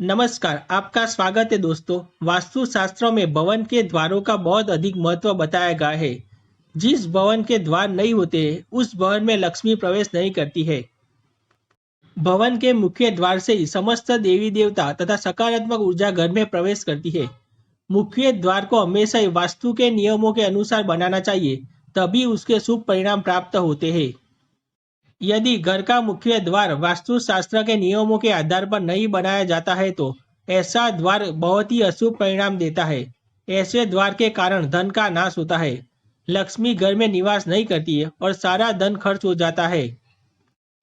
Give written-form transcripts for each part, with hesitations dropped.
नमस्कार, आपका स्वागत है दोस्तों। वास्तुशास्त्र में भवन के द्वारों का बहुत अधिक महत्व बताया गया है। जिस भवन के द्वार नहीं होते, उस भवन में लक्ष्मी प्रवेश नहीं करती है। भवन के मुख्य द्वार से ही समस्त देवी देवता तथा सकारात्मक ऊर्जा घर में प्रवेश करती है। मुख्य द्वार को हमेशा ही वास्तु के नियमों के अनुसार बनाना चाहिए, तभी उसके शुभ परिणाम प्राप्त होते हैं। यदि घर का मुख्य द्वार वास्तुशास्त्र के नियमों के आधार पर नहीं बनाया जाता है तो ऐसा द्वार बहुत ही अशुभ परिणाम देता है। ऐसे द्वार के कारण धन का नाश होता है, लक्ष्मी घर में निवास नहीं करती है और सारा धन खर्च हो जाता है।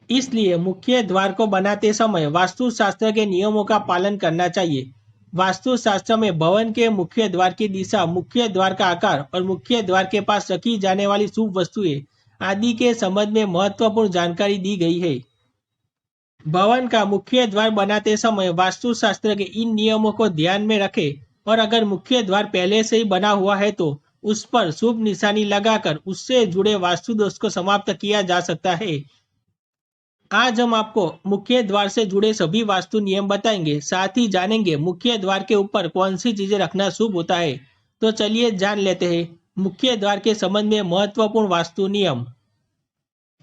इसलिए मुख्य द्वार को बनाते समय वास्तुशास्त्र के नियमों का पालन करना चाहिए। वास्तुशास्त्र में भवन के मुख्य द्वार की दिशा, मुख्य द्वार का आकार और मुख्य द्वार के पास रखी जाने वाली शुभ वस्तुएं आदि के संबंध में महत्वपूर्ण जानकारी दी गई है। भवन का मुख्य द्वार बनाते समय वास्तुशास्त्र के इन नियमों को ध्यान में रखें और अगर मुख्य द्वार पहले से ही बना हुआ है तो उस पर शुभ निशानी लगाकर उससे जुड़े वास्तु दोष को समाप्त किया जा सकता है। आज हम आपको मुख्य द्वार से जुड़े सभी वास्तु नियम बताएंगे, साथ ही जानेंगे मुख्य द्वार के ऊपर कौन सी चीजें रखना शुभ होता है। तो चलिए जान लेते हैं मुख्य द्वार के संबंध में महत्वपूर्ण वास्तु नियम।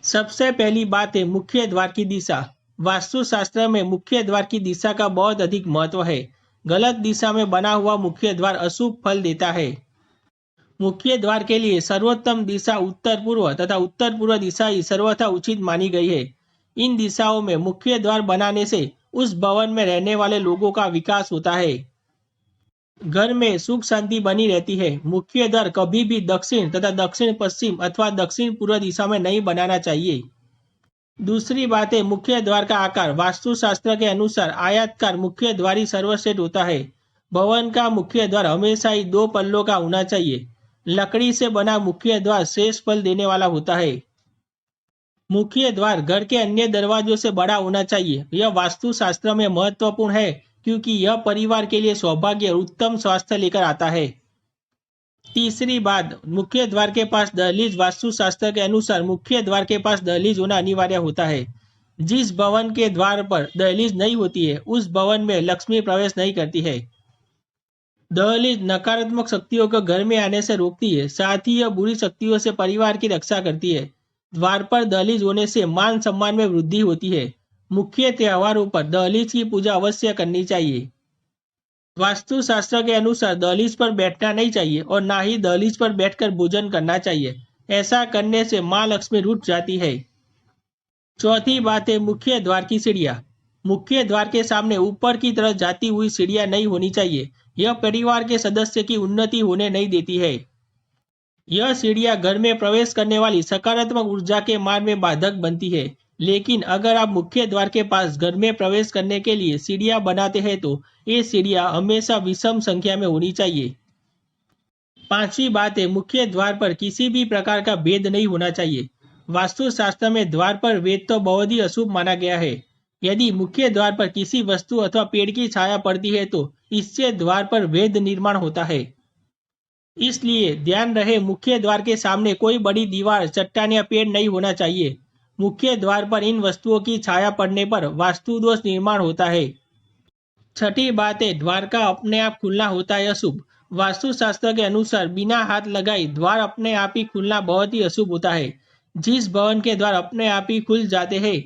सबसे पहली बात है मुख्य द्वार की दिशा। वास्तुशास्त्र में मुख्य द्वार की दिशा का बहुत अधिक महत्व है। गलत दिशा में बना हुआ मुख्य द्वार अशुभ फल देता है। मुख्य द्वार के लिए सर्वोत्तम दिशा उत्तर पूर्व तथा उत्तर पूर्व दिशा ही सर्वथा उचित मानी गई है। इन दिशाओं में मुख्य द्वार बनाने से उस भवन में रहने वाले लोगों का विकास होता है। घर में सुख शांति बनी रहती है। मुख्य द्वार कभी भी दक्षिण तथा दक्षिण पश्चिम अथवा दक्षिण पूर्व दिशा में नहीं बनाना चाहिए। दूसरी बात है मुख्य द्वार का आकार। वास्तुशास्त्र के अनुसार आयताकार मुख्य द्वार ही सर्वश्रेष्ठ होता है। भवन का मुख्य द्वार हमेशा ही 2 पल्लों का होना चाहिए। लकड़ी से बना मुख्य द्वार श्रेष्ठ फल देने वाला होता है। मुख्य द्वार घर के अन्य दरवाजों से बड़ा होना चाहिए। यह वास्तुशास्त्र में महत्वपूर्ण है क्योंकि यह परिवार के लिए सौभाग्य और उत्तम स्वास्थ्य लेकर आता है। तीसरी बात, मुख्य द्वार के पास दहलीज। वास्तुशास्त्र के अनुसार मुख्य द्वार के पास दहलीज होना अनिवार्य होता है। जिस भवन के द्वार पर दहलीज नहीं होती है उस भवन में लक्ष्मी प्रवेश नहीं करती है। दहलीज नकारात्मक शक्तियों को घर में आने से रोकती है, साथ ही यह बुरी शक्तियों से परिवार की रक्षा करती है। द्वार पर दहलीज होने से मान सम्मान में वृद्धि होती है। मुख्य त्योहारों पर दहलीज की पूजा अवश्य करनी चाहिए। वास्तुशास्त्र के अनुसार दहलीज पर बैठना नहीं चाहिए और ना ही दहलीज पर बैठकर भोजन करना चाहिए। ऐसा करने से माँ लक्ष्मी रूठ जाती है। चौथी बात है मुख्य द्वार की सीढ़ियाँ। मुख्य द्वार के सामने ऊपर की तरफ जाती हुई सीढ़ियाँ नहीं होनी चाहिए। यह परिवार के सदस्य की उन्नति होने नहीं देती है। यह सीढ़ियाँ घर में प्रवेश करने वाली सकारात्मक ऊर्जा के मार्ग में बाधक बनती है। लेकिन अगर आप मुख्य द्वार के पास घर में प्रवेश करने के लिए सीढ़ियां बनाते हैं तो ये सीढ़ियां हमेशा विषम संख्या में होनी चाहिए। पांचवी बात है मुख्य द्वार पर किसी भी प्रकार का भेद नहीं होना चाहिए। वास्तुशास्त्र में द्वार पर भेद तो बहुत ही अशुभ माना गया है। यदि मुख्य द्वार पर किसी वस्तु अथवा पेड़ की छाया पड़ती है तो इससे द्वार पर भेद निर्माण होता है। इसलिए ध्यान रहे मुख्य द्वार के सामने कोई बड़ी दीवार, चट्टान या पेड़ नहीं होना चाहिए। मुख्य द्वार पर इन वस्तुओं की छाया पड़ने पर वास्तु दोष निर्माण होता है। छठी बात है द्वार का अपने आप खुलना होता है अशुभ। वास्तुशास्त्र के अनुसार बिना हाथ लगाए द्वार अपने आप ही खुलना बहुत ही अशुभ होता है। जिस भवन के द्वार अपने आप ही खुल जाते हैं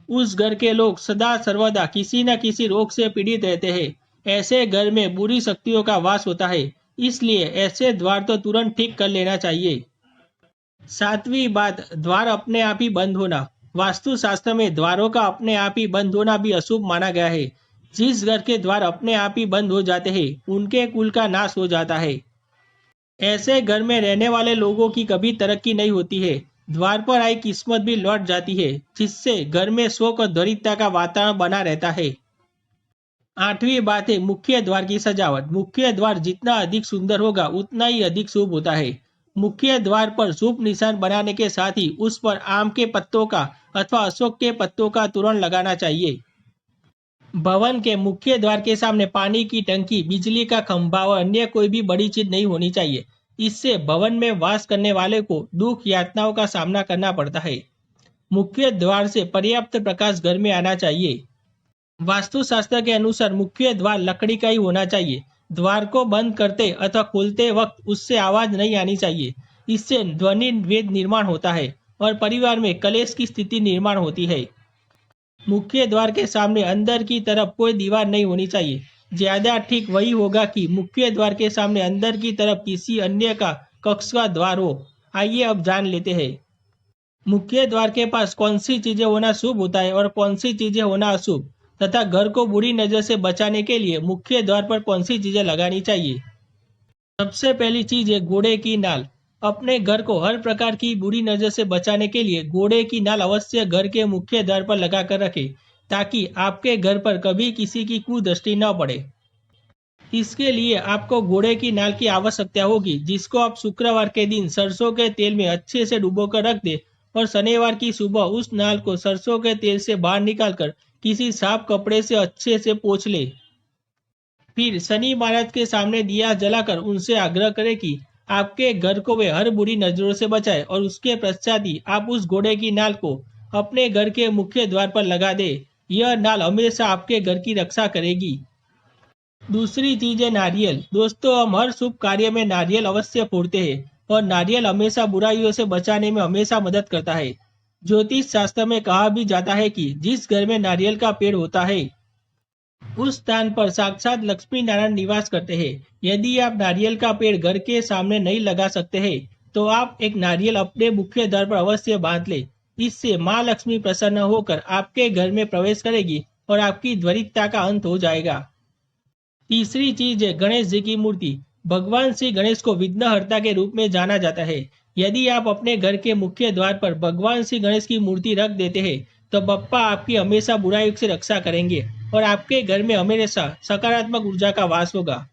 उस घर के लोग सदा सर्वदा किसी न किसी रोग से पीड़ित रहते हैं। ऐसे घर में बुरी शक्तियों का वास होता है, इसलिए ऐसे द्वार तो तुरंत ठीक कर लेना चाहिए। सातवीं बात, द्वार अपने आप ही बंद होना। वास्तुशास्त्र में द्वारों का अपने आप ही बंद होना भी अशुभ माना गया है। जिस घर के द्वार अपने आप ही बंद हो जाते हैं उनके कुल का नाश हो जाता है। ऐसे घर में रहने वाले लोगों की कभी तरक्की नहीं होती है। द्वार पर आई किस्मत भी लौट जाती है, जिससे घर में शोक और दरिद्रता का वातावरण बना रहता है। आठवीं बात है मुख्य द्वार की सजावट। मुख्य द्वार जितना अधिक सुंदर होगा उतना ही अधिक शुभ होता है। मुख्य द्वार पर शुभ निशान बनाने के साथ ही उस पर आम के पत्तों का अथवा अशोक के पत्तों का तोरण लगाना चाहिए। भवन के मुख्य द्वार के सामने पानी की टंकी, बिजली का खंभा और अन्य कोई भी बड़ी चीज नहीं होनी चाहिए। इससे भवन में वास करने वाले को दुख यातनाओं का सामना करना पड़ता है। मुख्य द्वार से पर्याप्त प्रकाश घर में आना चाहिए। वास्तुशास्त्र के अनुसार मुख्य द्वार लकड़ी का ही होना चाहिए। द्वार को बंद करते अथवा खोलते वक्त उससे आवाज नहीं आनी चाहिए। इससे ध्वनि वेद निर्माण होता है और परिवार में कलेश की स्थिति निर्माण होती है। मुख्य द्वार के सामने अंदर की तरफ कोई दीवार नहीं होनी चाहिए। ज्यादा ठीक वही होगा कि मुख्य द्वार के सामने अंदर की तरफ किसी अन्य का कक्ष का द्वार हो। आइए अब जान लेते हैं मुख्य द्वार के पास कौन सी चीजें होना शुभ होता है और कौन सी चीजें होना अशुभ, तथा घर को बुरी नजर से बचाने के लिए मुख्य द्वार पर कौन सी चीजें लगानी चाहिए। सबसे पहली चीज है घोड़े की नाल। अपने घर को हर प्रकार की बुरी नजर से बचाने के लिए घोड़े की नाल अवश्य घर के मुख्य द्वार पर लगा कर रखें, ताकि आपके घर पर कभी किसी की कुदृष्टि न पड़े। इसके लिए आपको घोड़े की नाल की आवश्यकता होगी, जिसको आप शुक्रवार के दिन सरसों के तेल में अच्छे से डुबोकर रख दे और शनिवार की सुबह उस नाल को सरसों के तेल से बाहर निकालकर किसी साफ कपड़े से अच्छे से पोंछ ले। फिर शनि महाराज के सामने दिया जलाकर उनसे आग्रह करें कि आपके घर को वे हर बुरी नजरों से बचाए, और उसके पश्चात ही आप उस घोड़े की नाल को अपने घर के मुख्य द्वार पर लगा दे। यह नाल हमेशा आपके घर की रक्षा करेगी। दूसरी चीज है नारियल। दोस्तों, हम हर शुभ कार्य में नारियल अवश्य फोड़ते हैं और नारियल हमेशा बुराइयों से बचाने में हमेशा मदद करता है। ज्योतिष शास्त्र में कहा भी जाता है कि जिस घर में नारियल का पेड़ होता है उस स्थान पर साक्षात लक्ष्मी नारायण निवास करते हैं। यदि आप नारियल का पेड़ घर के सामने नहीं लगा सकते हैं तो आप एक नारियल अपने मुख्य द्वार पर अवश्य बांध ले। इससे माँ लक्ष्मी प्रसन्न होकर आपके घर में प्रवेश करेगी और आपकी दरिद्रता का अंत हो जाएगा। तीसरी चीज है गणेश जी की मूर्ति। भगवान श्री गणेश को विघ्नहर्ता के रूप में जाना जाता है। यदि आप अपने घर के मुख्य द्वार पर भगवान श्री गणेश की मूर्ति रख देते हैं तो बप्पा आपकी हमेशा बुराई से रक्षा करेंगे और आपके घर में हमेशा सकारात्मक ऊर्जा का वास होगा।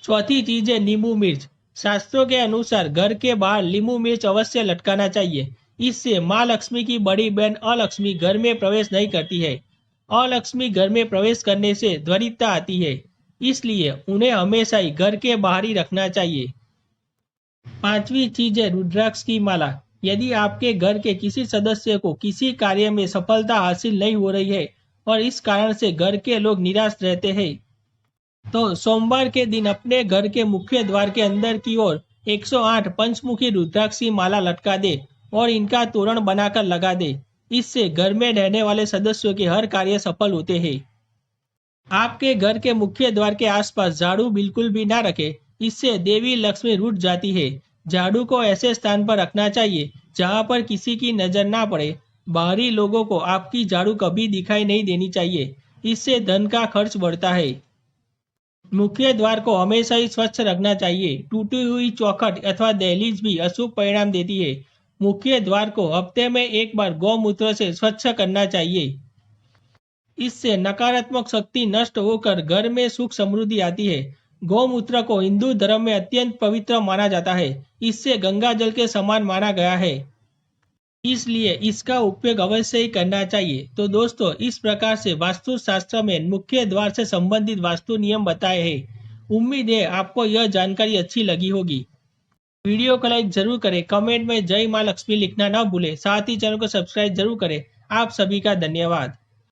चौथी चीज है नींबू मिर्च। शास्त्रों के अनुसार घर के बाहर नींबू मिर्च अवश्य लटकाना चाहिए। इससे माँ लक्ष्मी की बड़ी बहन अलक्ष्मी घर में प्रवेश नहीं करती है। अलक्ष्मी घर में प्रवेश करने से दरिद्रता आती है, इसलिए उन्हें हमेशा ही घर के बाहर ही रखना चाहिए। पांचवी चीज है रुद्राक्ष की माला। यदि आपके घर के किसी सदस्य को किसी कार्य में सफलता हासिल नहीं हो रही है और इस कारण से घर के लोग निराश रहते हैं, तो सोमवार के दिन अपने घर के मुख्य द्वार के अंदर की ओर 108 पंचमुखी रुद्राक्ष की माला लटका दे और इनका तोरण बनाकर लगा दे। इससे घर में रहने वाले सदस्यों के हर कार्य सफल होते हैं। आपके घर के मुख्य द्वार के आसपास झाड़ू बिल्कुल भी ना रखें, इससे देवी लक्ष्मी रूठ जाती है। झाड़ू को ऐसे स्थान पर रखना चाहिए जहां पर किसी की नजर ना पड़े। बाहरी लोगों को आपकी झाड़ू कभी दिखाई नहीं देनी चाहिए, इससे धन का खर्च बढ़ता है। मुख्य द्वार को हमेशा ही स्वच्छ रखना चाहिए। टूटी हुई चौखट अथवा दहलीज भी अशुभ परिणाम देती है। मुख्य द्वार को हफ्ते में एक बार गौमूत्र से स्वच्छ करना चाहिए। इससे नकारात्मक शक्ति नष्ट होकर घर में सुख समृद्धि आती है। गौमूत्र को हिंदू धर्म में अत्यंत पवित्र माना जाता है। इससे गंगा जल के समान माना गया है, इसलिए इसका उपयोग अवश्य ही करना चाहिए। तो दोस्तों, इस प्रकार से वास्तु शास्त्र में मुख्य द्वार से संबंधित वास्तु नियम बताए हैं। उम्मीद है आपको यह जानकारी अच्छी लगी होगी। वीडियो को लाइक जरूर करें, कमेंट में जय माँ लक्ष्मी लिखना ना भूलें, साथ ही चैनल को सब्सक्राइब जरूर करें। आप सभी का धन्यवाद।